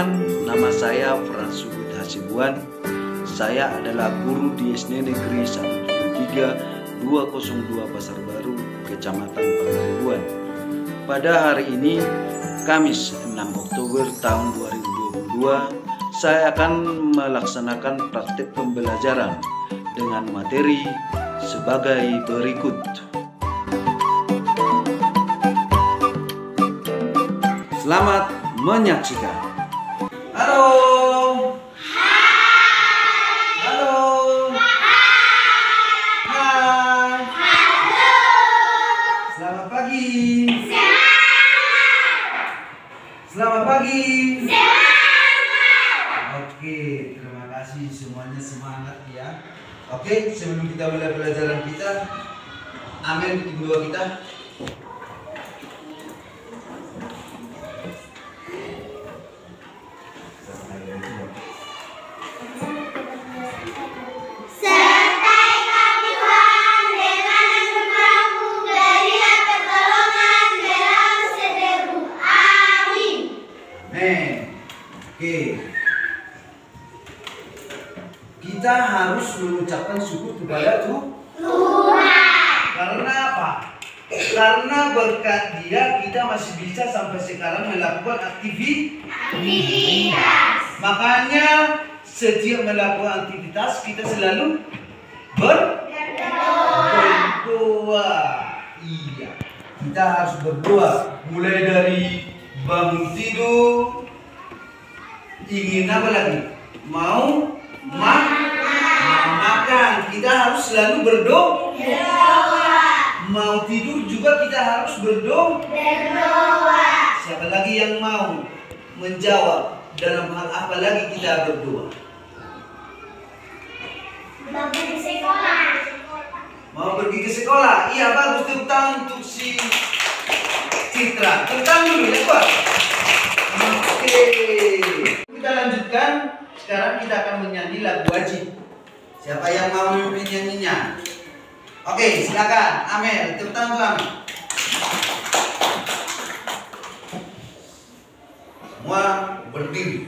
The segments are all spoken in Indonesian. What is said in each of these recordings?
teman-teman, nama saya Frans Sugut Hasibuan. Saya adalah guru di SD Negeri 173 202 Pasar Baru, Kecamatan Pangaribuan. Pada hari ini, Kamis 6 Oktober tahun 2022, saya akan melaksanakan praktik pembelajaran dengan materi sebagai berikut. Selamat menyaksikan. Halo. Hai. Halo. Hai. Hai. Halo. Selamat pagi. Selamat pagi. Oke, terima kasih semuanya, semangat ya. Oke, sebelum kita mulai pelajaran kita, ambil kedua kita. Oke, kita harus mengucapkan syukur kepada Tuhan. Karena apa? Karena berkat Dia kita masih bisa sampai sekarang melakukan aktivitas. Makanya setiap melakukan aktivitas kita selalu berdoa. Iya, kita harus berdoa. Mulai dari bangun tidur, ingin apa lagi? Mau makan, kita harus selalu berdoa. Mau tidur juga kita harus berdoa. Siapa lagi yang mau menjawab dalam hal apa lagi kita berdoa? Mau pergi ke sekolah? Iya, bagus. Tepuk tangan untuk si Citra. Tepuk tangan dulu ya, Pak. Oke. Kita lanjutkan. Sekarang kita akan menyanyi lagu wajib. Siapa yang mau menyanyinya? Oke, silakan. Amel, tepuk tangan tuh Amel. Semua berdiri.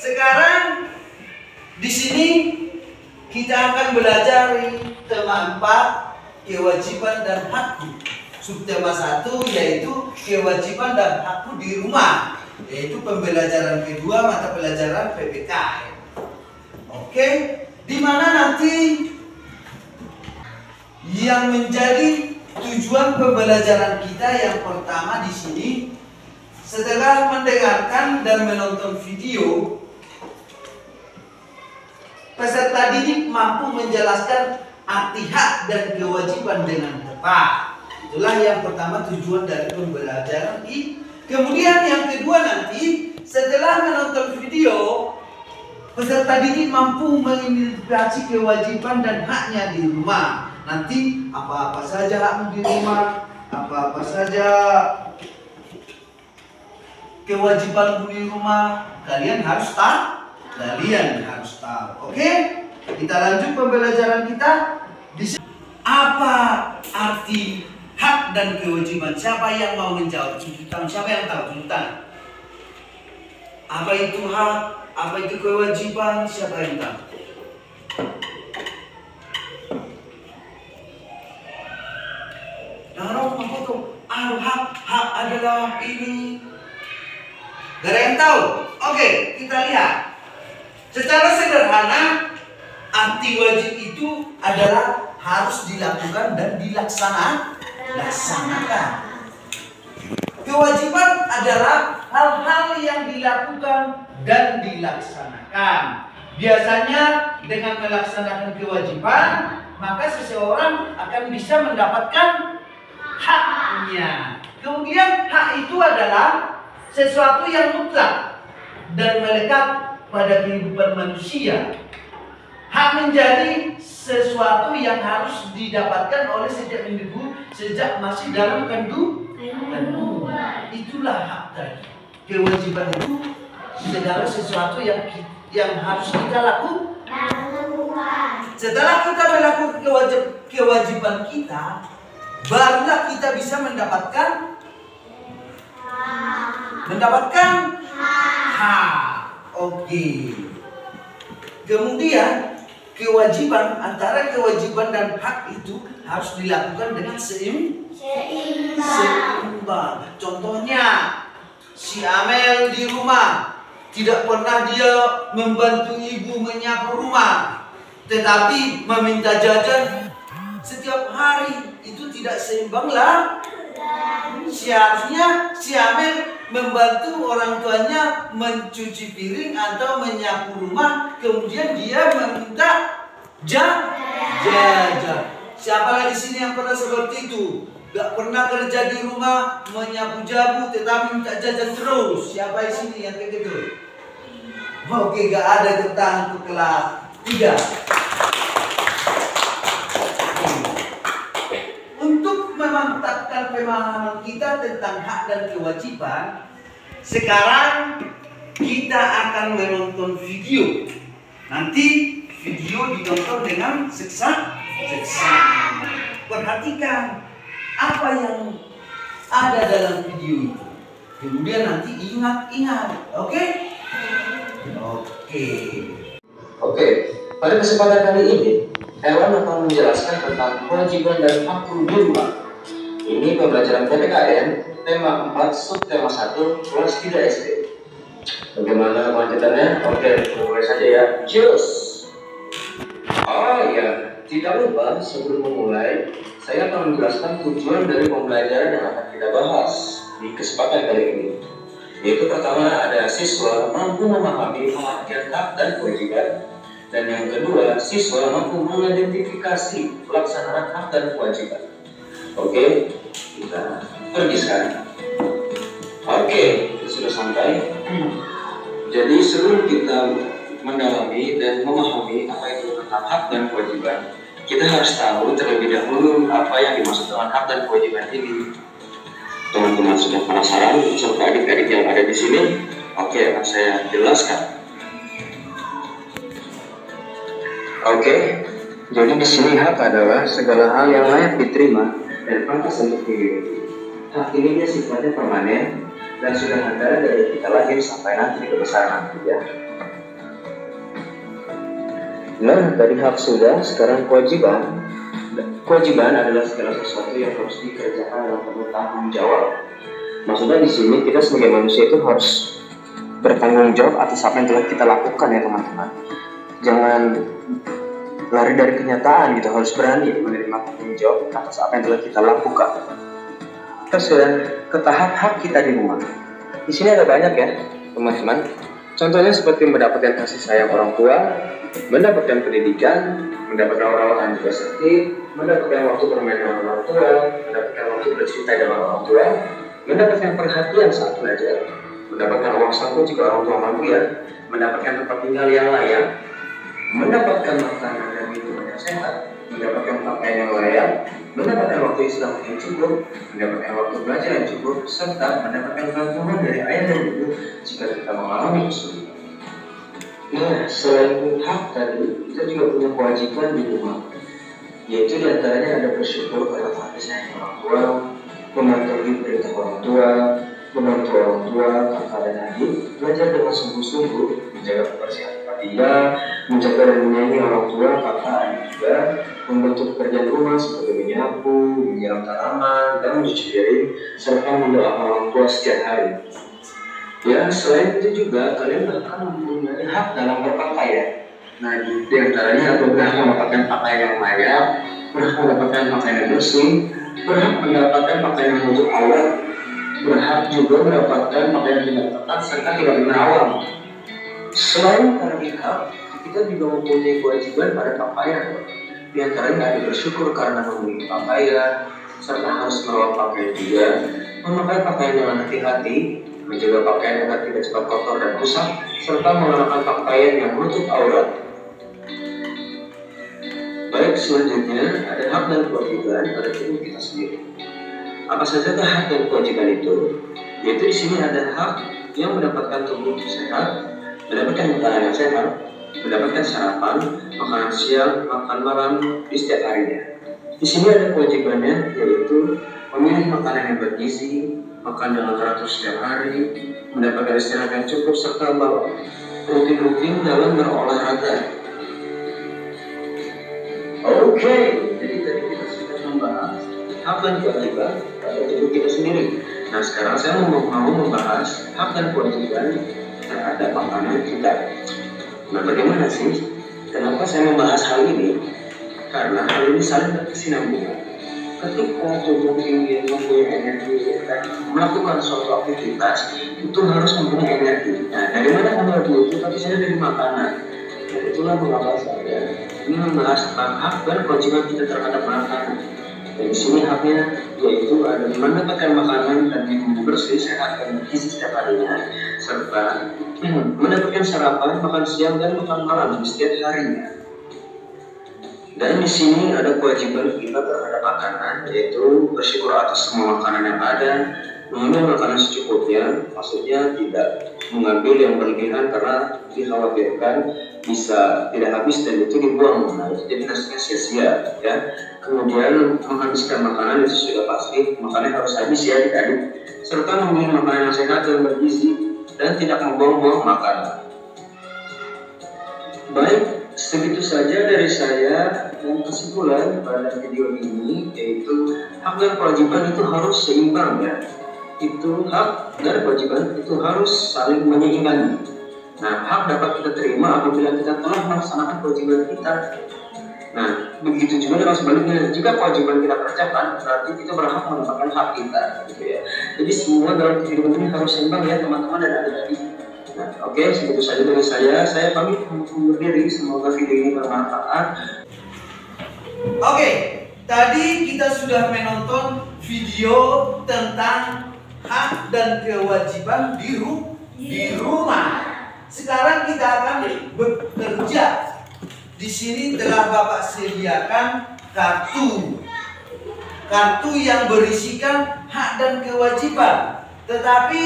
Sekarang di sini kita akan belajar tema 4, kewajiban dan hakku. Subtema 1 yaitu kewajiban dan hakku di rumah, yaitu pembelajaran kedua mata pelajaran PPK. Oke, di mana nanti yang menjadi tujuan pembelajaran kita yang pertama di sini, setelah mendengarkan dan menonton video, peserta didik mampu menjelaskan arti hak dan kewajiban dengan tepat. Itulah yang pertama tujuan dari pembelajaran ini. Kemudian yang kedua nanti, setelah menonton video, peserta didik mampu mengidentifikasi kewajiban dan haknya di rumah. Nanti apa-apa saja hakmu di rumah, apa-apa saja kewajibanmu di rumah, kalian harus tahu. Oke? Kita lanjut pembelajaran kita. Apa arti hak dan kewajiban? Siapa yang mau menjawab? Siapa yang tahu? Tunjukkan. Apa itu hak? Apa itu kewajiban? Siapa yang tahu? Nah, apa tuh? Hak adalah ini. Gak ada yang tahu? Oke, kita lihat. Secara sederhana, arti wajib itu adalah harus dilakukan dan dilaksanakan. Kewajiban adalah hal-hal yang dilakukan dan dilaksanakan. Biasanya dengan melaksanakan kewajiban, maka seseorang akan bisa mendapatkan haknya. Kemudian hak itu adalah sesuatu yang mutlak dan melekat pada kehidupan manusia. Hak menjadi sesuatu yang harus didapatkan oleh setiap individu sejak masih dalam kandungan. Itulah hak tadi. Kewajiban itu segala sesuatu yang harus kita lakukan. Setelah kita melakukan kewajiban kita, barulah kita bisa mendapatkan hak. Oke. Kemudian antara kewajiban dan hak itu harus dilakukan dengan seimbang. Contohnya, si Amel di rumah tidak pernah dia membantu ibu menyapu rumah, tetapi meminta jajan setiap hari. Itu tidak seimbang lah. Seharusnya si Amel membantu orang tuanya mencuci piring atau menyapu rumah, kemudian dia meminta jajan. Siapa lagi sini yang pernah seperti itu? Gak pernah kerja di rumah menyapu jabu, tetapi minta jajan terus. Siapa di sini yang kayak gitu? Oke, gak ada tentang kelas 3. Untuk memantapkan pemahaman kita tentang hak dan kewajiban, sekarang kita akan menonton video. Nanti video ditonton dengan seksama. Perhatikan apa yang ada dalam video itu. Kemudian nanti ingat. Oke? Oke. Pada kesempatan kali ini, Hewan akan menjelaskan tentang kewajiban dan hak guru di rumah. Ini pembelajaran PPKN, tema 4, subtema 1, kelas 3 SD. Bagaimana kelanjutannya? Oke, mulai saja ya. Cheers! Oh iya, tidak lupa sebelum memulai, saya akan menjelaskan tujuan dari pembelajaran yang akan kita bahas di kesempatan kali ini. Yaitu pertama, ada siswa mampu memahami pengertian hak dan kewajiban. Dan yang kedua, siswa mampu mengidentifikasi pelaksanaan hak dan kewajiban. Oke, kita pergi sekarang. Oke, sudah sampai. Jadi sebelum kita mendalami dan memahami apa itu tentang hak dan kewajiban, kita harus tahu terlebih dahulu apa yang dimaksud dengan hak dan kewajiban ini. Teman-teman sudah penasaran serta adik-adik yang ada di sini? Oke, akan saya jelaskan. Oke, jadi di sini hak adalah segala hal yang layak diterima dan pantas untuk dimiliki. Hak ini dia sifatnya permanen dan sudah ada dari kita lahir sampai nanti di kebesaran nanti ya. Nah, tadi hak sudah, sekarang kewajiban. Kewajiban adalah segala sesuatu yang harus dikerjakan dalam penuh tanggung jawab. Maksudnya di sini kita sebagai manusia itu harus bertanggung jawab atas apa yang telah kita lakukan ya teman-teman. Jangan lari dari kenyataan gitu, harus berani menerima tanggung jawab atas apa yang telah kita lakukan. Terus ke tahap hak kita di rumah. Di sini ada banyak ya teman-teman. Contohnya seperti mendapatkan kasih sayang orang tua, mendapatkan pendidikan, mendapatkan orang-orang juga sakit, mendapatkan waktu bermain dengan orang tua, mendapatkan waktu bercinta dengan orang tua, mendapatkan perhatian saat belajar, mendapatkan uang saku jika orang tua mampu ya, mendapatkan tempat tinggal yang layak, mendapatkan makanan dan minuman yang sehat, mendapatkan pakaian yang layak, mendapatkan waktu istirahat yang cukup, mendapatkan waktu belajar yang cukup, serta mendapatkan bantuan dari ayah dan ibu jika kita mengalami kesulitan. Nah, selain hak tadi, kita juga punya kewajiban di rumah, yaitu diantaranya ada bersyukur pada kasih sayang orang tua, mematuhi perintah orang tua, membantu orang tua, kakak dan adik, belajar dengan sungguh-sungguh, menjaga kebersihan dia, menjaga dan menyayangi orang tua, kakak, adik juga, membantu pekerjaan rumah seperti menyapu, menyiram tanaman, dan mencuci piring, serta mendoakan orang tua setiap hari. Ya, selain itu juga kalian bahkan mempunyai hak dalam berpakaian. Nah, di antaranya apabila mendapatkan pakaian yang layak, berhak mendapatkan pakaian yang bersih, berhak mendapatkan pakaian yang menutup aurat, berhak juga mendapatkan pakaian yang tidak ketat serta tidak menerawang. Selain karena hak, kita juga mempunyai kewajiban pada pakaian. Di antaranya ada bersyukur karena memiliki pakaian, serta harus merawat pakaian juga, memakai pakaian dengan hati-hati, menjaga pakaian agar tidak cepat kotor dan rusak, serta mengenakan pakaian yang menutup aurat. Baik, selanjutnya ada hak dan kewajiban pada tubuh kita sendiri. Apa saja hak dan kewajiban itu? Yaitu di sini ada hak yang mendapatkan tubuh sehat, mendapatkan makanan yang sehat, mendapatkan sarapan, makanan siang, makan malam di setiap harinya. Di sini ada kewajibannya, yaitu memilih makanan yang bergizi, makan dengan teratur setiap hari, mendapatkan istirahat yang cukup, serta rutin-rutin dalam berolahraga. Oke, jadi tadi kita sudah membahas hak dan kewajiban pada tubuh kita sendiri. Nah, sekarang saya mau membahas hak dan kewajiban terhadap makanan kita. Nah, bagaimana sih? Kenapa saya membahas hal ini? Karena hal ini saling berkesinambungan. Ketika tubuh ingin mempunyai energi dan melakukan suatu aktivitas, itu harus mempunyai energi. Nah, dari mana energi itu? Tapi saya dari makanan. Dan itulah mengapa saya ini membahas tentang hak dan kewajiban kita terhadap makanan. Dan di sini haknya yaitu ada mendapatkan makanan dan minum bersih, sehat dan bergizi setiap harinya, serta mendapatkan sarapan, makan siang dan makan malam di setiap harinya. Dan di sini ada kewajiban kita terhadap makanan, yaitu bersyukur atas semua makanan yang ada, mengambil makanan secukupnya, maksudnya tidak mengambil yang berlebihan karena dikhawatirkan bisa tidak habis dan itu dibuang, nah itu jadi hasilnya sia-sia ya. Kemudian menghabiskan makanan itu sudah pasti, makanan harus habis ya adik-adik, serta memilih makanan yang sehat dan bergizi dan tidak membuang-buang makanan. Baik, segitu saja dari saya, dan kesimpulan pada video ini yaitu hak dan kewajiban itu harus seimbang ya. Itu hak dan kewajiban itu harus saling menyeimbang. Nah, hak dapat kita terima apabila kita telah melaksanakan kewajiban kita. Nah, begitu juga dengan sebaliknya, jika kewajiban kita kerjakan, berarti kita berhak mendapatkan hak kita, gitu ya. Jadi semua dalam kehidupan ini harus seimbang ya teman-teman dan adik-adik. Nah, oke, segitu saja dari saya. Saya pamit undur diri. Semoga video ini bermanfaat. Oke, tadi kita sudah menonton video tentang hak dan kewajiban di rumah. Sekarang kita akan bekerja. Di sini telah Bapak sediakan kartu yang berisikan hak dan kewajiban. Tetapi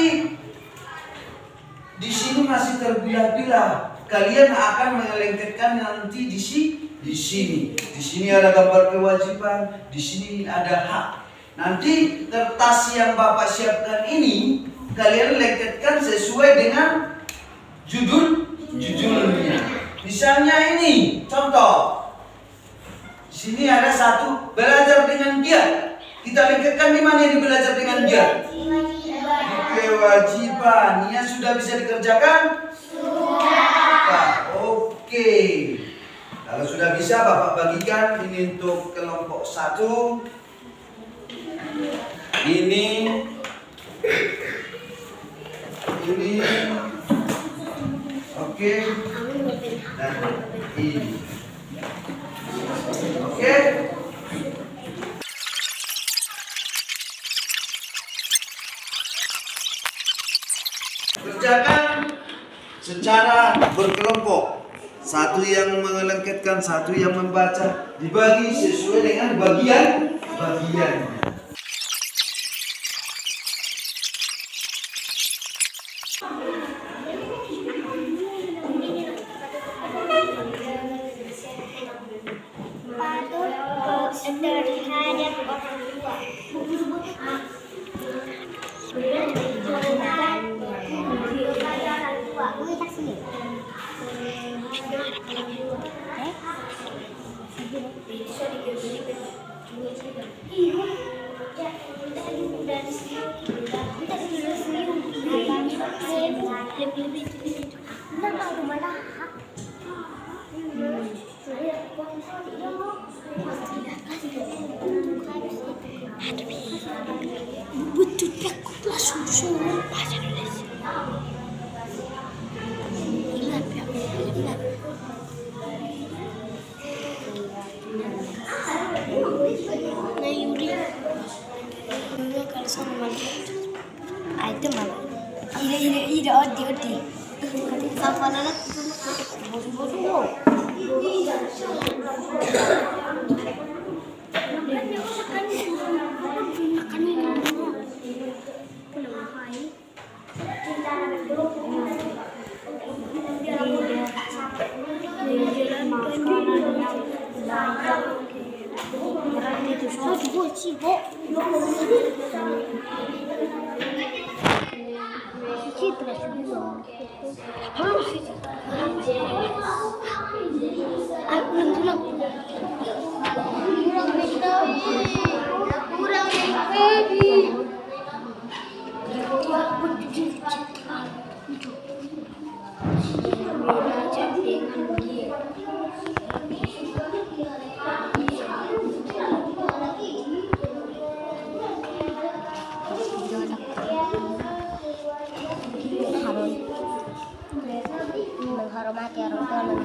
di sini masih terbelah-belah. Kalian akan melengketkan nanti di sini. Di sini ada gambar kewajiban, di sini ada hak. Nanti kertas yang Bapak siapkan ini kalian lengketkan sesuai dengan judulnya. Misalnya ini contoh. Di sini ada satu, belajar dengan giat. Kita lengketkan di mana ini belajar dengan giat? Di kewajiban. Ya, sudah bisa dikerjakan? Sudah. Oke. Kalau sudah bisa Bapak bagikan ini untuk kelompok 1. Ini oke, dan ini oke. Kerjakan secara berkelompok. Satu yang melengketkan, satu yang membaca, dibagi sesuai dengan bagiannya. terhadap orang tua. susu bahasa Indonesia. Ingat ya, ingat. Nah Yuri, dulu kalau sama mandi, itu malah. Ide odi. Sama anak bodoh. Menghormati orang tua,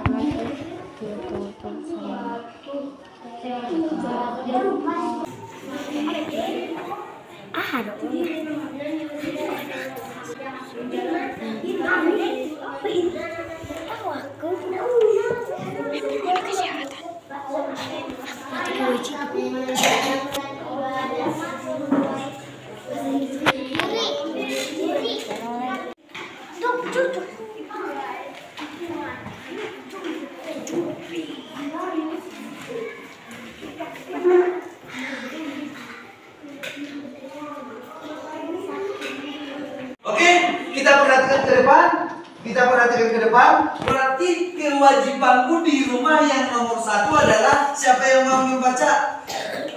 Kita perhatikan ke depan. Berarti kewajibanku di rumah yang nomor 1 adalah siapa yang mau membaca?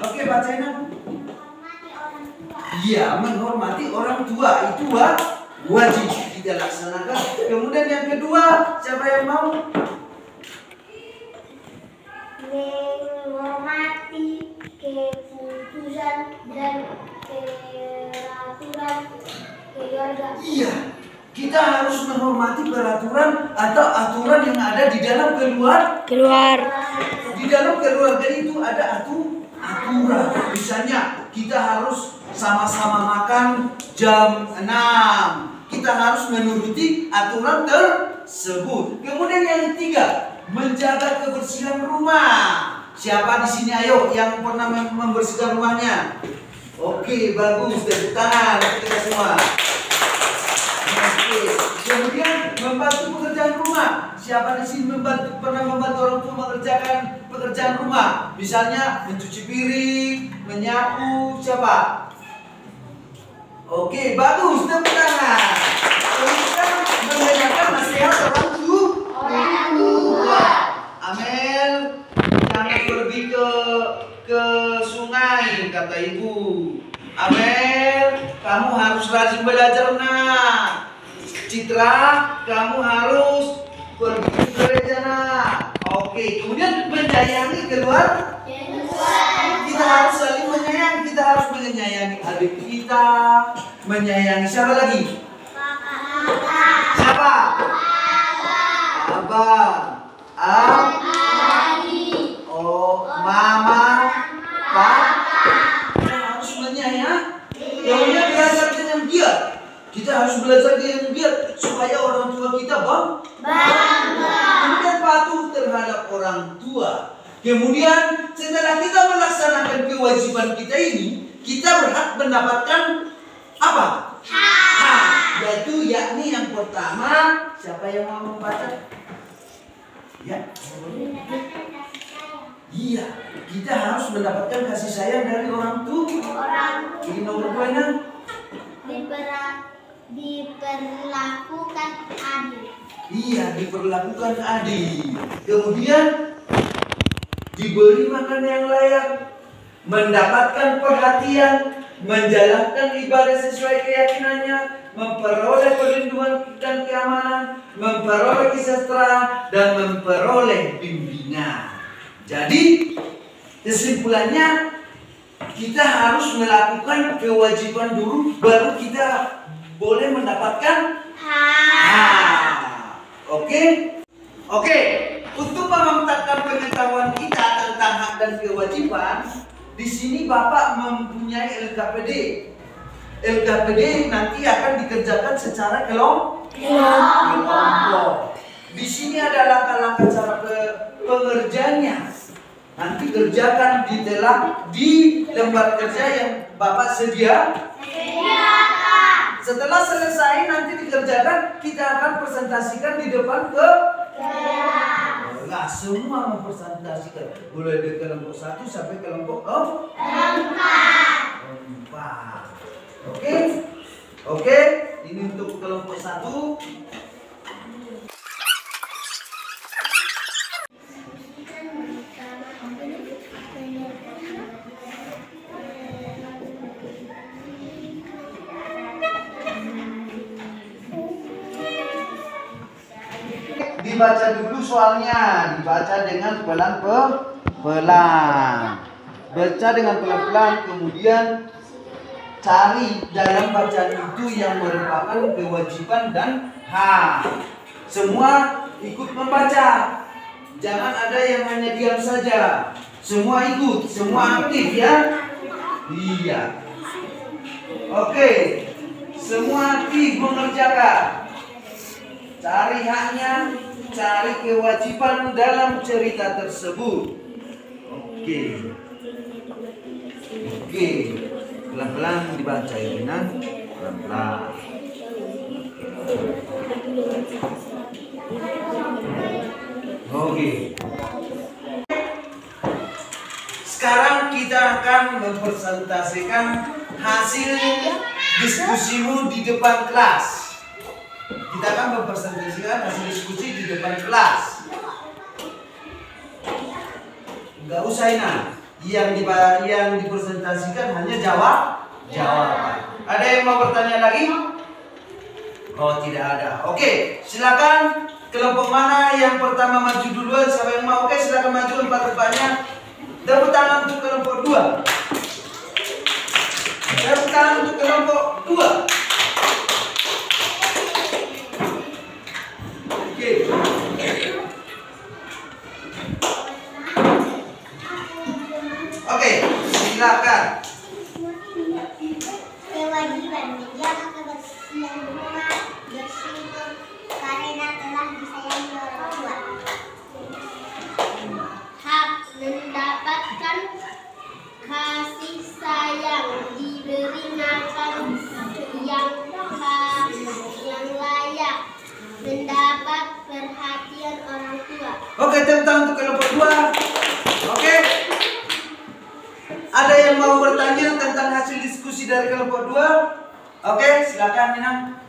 Oke, bacain. Iya, menghormati orang tua itu wajib kita laksanakan. Kemudian yang kedua, siapa yang mau? menghormati keputusan dan peraturan keluarga. Iya, kita harus menghormati peraturan atau aturan yang ada di dalam keluar. Di dalam keluarga itu ada aturan. Misalnya kita harus sama-sama makan jam 6. Kita harus menuruti aturan tersebut. Kemudian yang ketiga, menjaga kebersihan rumah. Siapa di sini ayo yang pernah membersihkan rumahnya? Oke, bagus, tepuk tangan kita semua. Oke. Kemudian membantu pekerjaan rumah. Siapa di sini pernah membantu orang tua mengerjakan pekerjaan rumah? Misalnya mencuci piring, menyapu, siapa? Oke, bagus, tepuk tangan. Kita mendengarkan nasihat orang tua. Amel, jangan pergi ke sungai, kata ibu. Amel, kamu harus rajin belajar, nak. Citra, kamu harus pergi ke gereja, nak. Oke, kemudian menyayangi keluarga. Kita harus saling menyayangi. Kita harus menyayangi adik kita. Menyayangi siapa lagi? Siapa? Abang. Oh, mama, pak. Kita harus menyayangi. Kemudian belajar dengan giat. Kita harus belajar dengan giat supaya orang tua kita bangga. Kemudian patuh terhadap orang tua. Kemudian setelah kita melaksanakan kewajiban kita ini, kita berhak mendapatkan apa? Hak. Yaitu yakni yang pertama, siapa yang mau membaca? Ya. Iya, kita harus mendapatkan kasih sayang dari orang tua. Ini nomor 2-nya. Diperlakukan adil. Iya, diperlakukan adil. Kemudian diberi makan yang layak, mendapatkan perhatian, menjalankan ibadah sesuai keyakinannya, memperoleh perlindungan dan keamanan, memperoleh kesejahteraan, dan memperoleh bimbingan. Jadi kesimpulannya, kita harus melakukan kewajiban dulu, baru kita boleh mendapatkan Oke? Untuk memantapkan pengetahuan kita tentang hak dan kewajiban, di sini Bapak mempunyai LKPD. LKPD nanti akan dikerjakan secara kelompok. Di sini ada langkah-langkah cara pengerjaannya. Nanti kerjakan di lembar kerja yang Bapak sediakan. Setelah selesai nanti dikerjakan, kita akan presentasikan di depan Enggak semua mempresentasikan. Mulai dari kelompok 1 sampai kelompok 4. Oke, ini untuk kelompok 1. Dibaca dulu soalnya, dibaca dengan pelan-pelan. Baca dengan pelan-pelan, kemudian cari dalam bacaan itu yang merupakan kewajiban dan hak. Semua ikut membaca. Jangan ada yang hanya diam saja. Semua ikut, semua aktif ya. Iya. Oke. Semua aktif mengerjakan. Cari haknya, cari kewajiban dalam cerita tersebut. Oke. Pelan-pelan dibaca ya, Nan. Pelan-pelan. Oke. Sekarang kita akan mempresentasikan hasil diskusimu di depan kelas. Kita akan mempresentasikan hasil diskusi di depan kelas. Enggak usah yang dipresentasikan hanya jawaban. Ada yang mau bertanya lagi? Oh, tidak ada. Oke, silakan. Kelompok mana yang pertama maju duluan? Siapa yang mau? Oke, silakan maju empat-empatnya. Tepuk tangan untuk kelompok 2. Tepuk tangan untuk kelompok 2. Oke, silakan. Kewajiban menjaga kebersihan rumah, bersyukur karena telah disayangi orang tua. Hak mendapatkan kasih sayang, diberi makan yang layak, mendapat perhatian orang tua. Oke, tepuk tangan untuk kelompok 2. Oke. Ada yang mau bertanya tentang hasil diskusi dari kelompok 2? Oke, silakan Minang.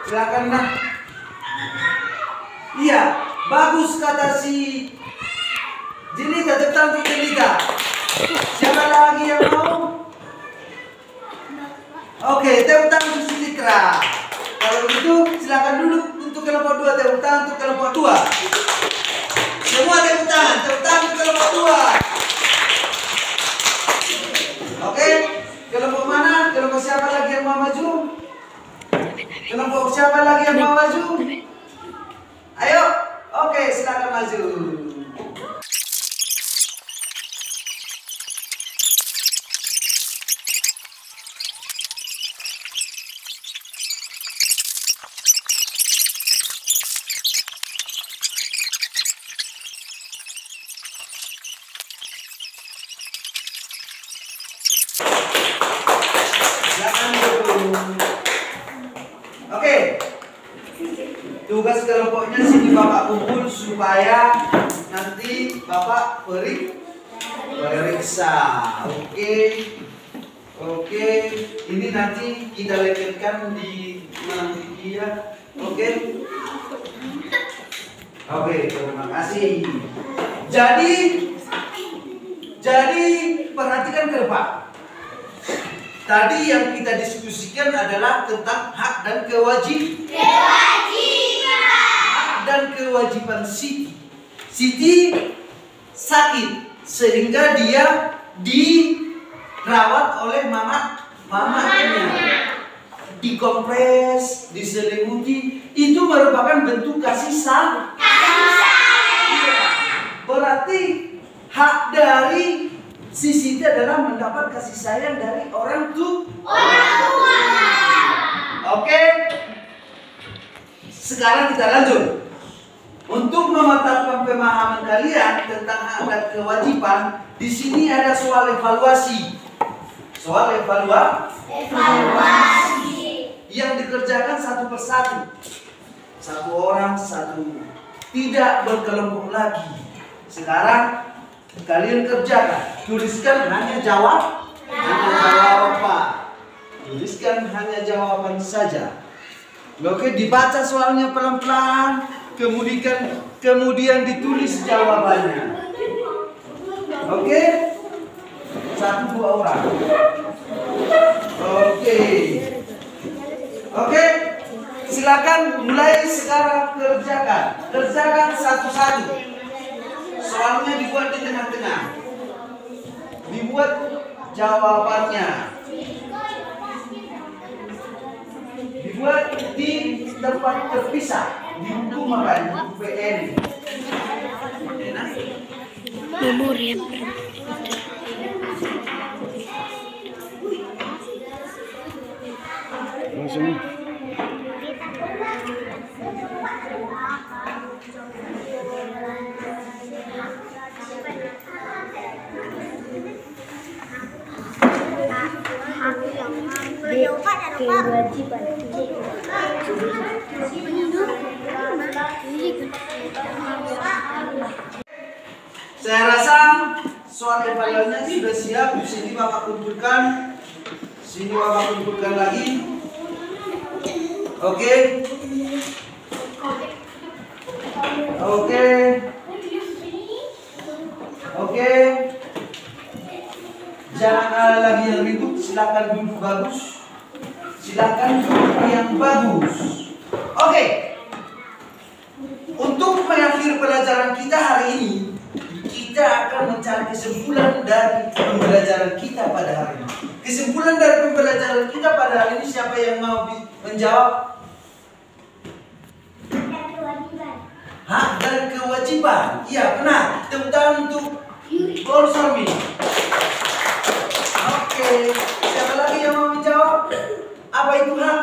Silakan Minang. Iya, bagus kata si Jelita, tepuk tangan untuk Jelita. Siapa lagi yang mau? Oke, tepuk tangan untuk Citra. Kalau begitu silakan duduk untuk kelompok 2, tepuk tangan untuk kelompok 2. Semua tepuk tangan untuk kelompok 2. Oke, kelompok mana? Kelompok siapa lagi yang mau maju? Kelompok siapa lagi yang mau maju? Ayo, oke, silakan maju. Oke, tugas kelompoknya sini Bapak kumpul supaya nanti Bapak periksa. Oke, ini nanti kita lengkapkan di media. Oke, terima kasih. Jadi perhatikan ke depan. Tadi yang kita diskusikan adalah tentang hak dan kewajiban. Hak dan kewajiban Siti. sakit sehingga dia dirawat oleh mamanya, dikompres, diselimuti, itu merupakan bentuk kasih sayang. Berarti hak dari si Siti adalah mendapat kasih sayang dari orang tua. Oke. Sekarang kita lanjut. Untuk memantapkan pemahaman kalian tentang hak dan kewajiban, di sini ada soal evaluasi. Soal evaluasi yang dikerjakan satu persatu. Satu orang, satu. Tidak berkelompok lagi. Sekarang kalian kerjakan. Tuliskan hanya jawab. Hanya jawaban. Tuliskan hanya jawaban saja. Oke, dibaca soalnya pelan-pelan. Kemudian ditulis jawabannya. Oke? 1-2 orang. Oke. Silakan mulai sekarang kerjakan. Kerjakan satu-satu. Soalnya dibuat di tengah-tengah. Dibuat jawabannya. Dibuat di tempat terpisah. Di buku makan, buku PN. Nomor yang langsung. Kewajiban. Saya rasa soal evaluasinya sudah siap. Sini Bapak kumpulkan. Sini Bapak kumpulkan lagi. Oke. Jangan lagi yang ribut. Silakan duduk bagus. Silakan duduk yang bagus. Oke. Untuk mengakhiri pelajaran kita hari ini, kita akan mencari kesimpulan dari pembelajaran kita pada hari ini. Kesimpulan dari pembelajaran kita pada hari ini, siapa yang mau menjawab? Hak dan kewajiban. Iya, benar. Tepuk tangan untuk Paul Sormi. Oke. Siapa lagi yang mau menjawab? Apa itu hak?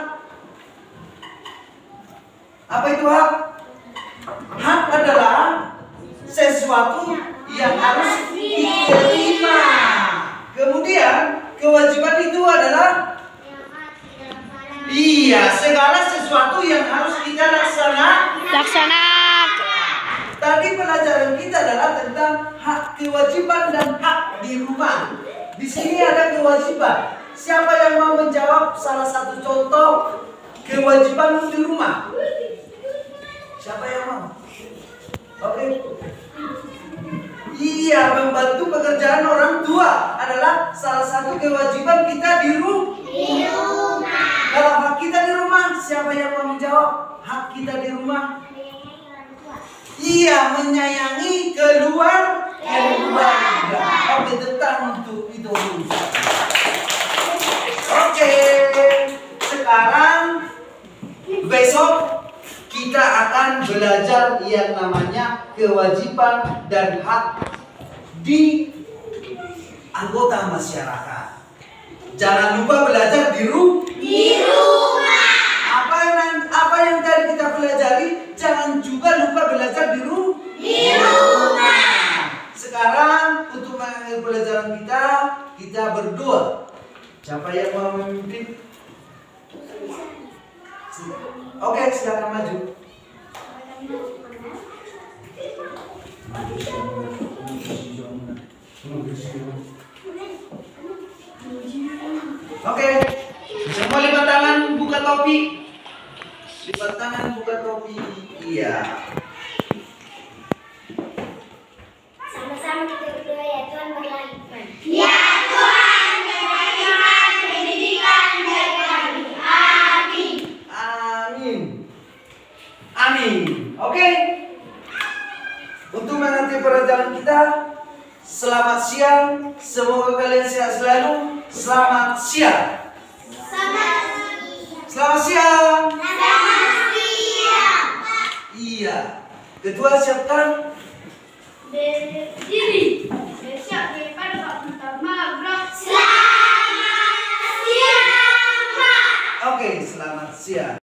Apa itu hak? Hak adalah sesuatu yang harus diterima. Kemudian kewajiban itu adalah segala sesuatu yang harus kita laksanakan. Tadi pelajaran kita adalah tentang hak, kewajiban dan hak di rumah. Di sini ada kewajiban. Siapa yang mau menjawab salah satu contoh kewajiban di rumah? Siapa yang mau? Oke. Iya, membantu pekerjaan orang tua adalah salah satu kewajiban kita di rumah. Kalau hak kita di rumah, siapa yang mau menjawab? Hak kita di rumah? Iya, menyayangi keluarga. Oke, tentang untuk itu. Oke, sekarang besok kita akan belajar yang namanya kewajiban dan hak di anggota masyarakat. Jangan lupa belajar di rumah. Apa yang tadi kita pelajari, jangan juga lupa belajar di rumah. Sekarang untuk mengakhiri pelajaran kita berdoa. Siapa yang mau memimpin? Oke, silakan maju. Oke, semua lipat tangan, buka topi. Lipat tangan, buka topi. Iya. Sama-sama kita berdoa ya Tuhan berkah. Ya Tuhan, berikan pendidikan bagi kami. Amin. Amin. Oke. Untuk mengakhiri perjalanan kita, selamat siang. Semoga kalian sehat selalu. Selamat siang. Selamat siang. Iya. Kedua siapkan. Berdiri. Bersiap daripada Pak pertama gerak. Oke, selamat siang.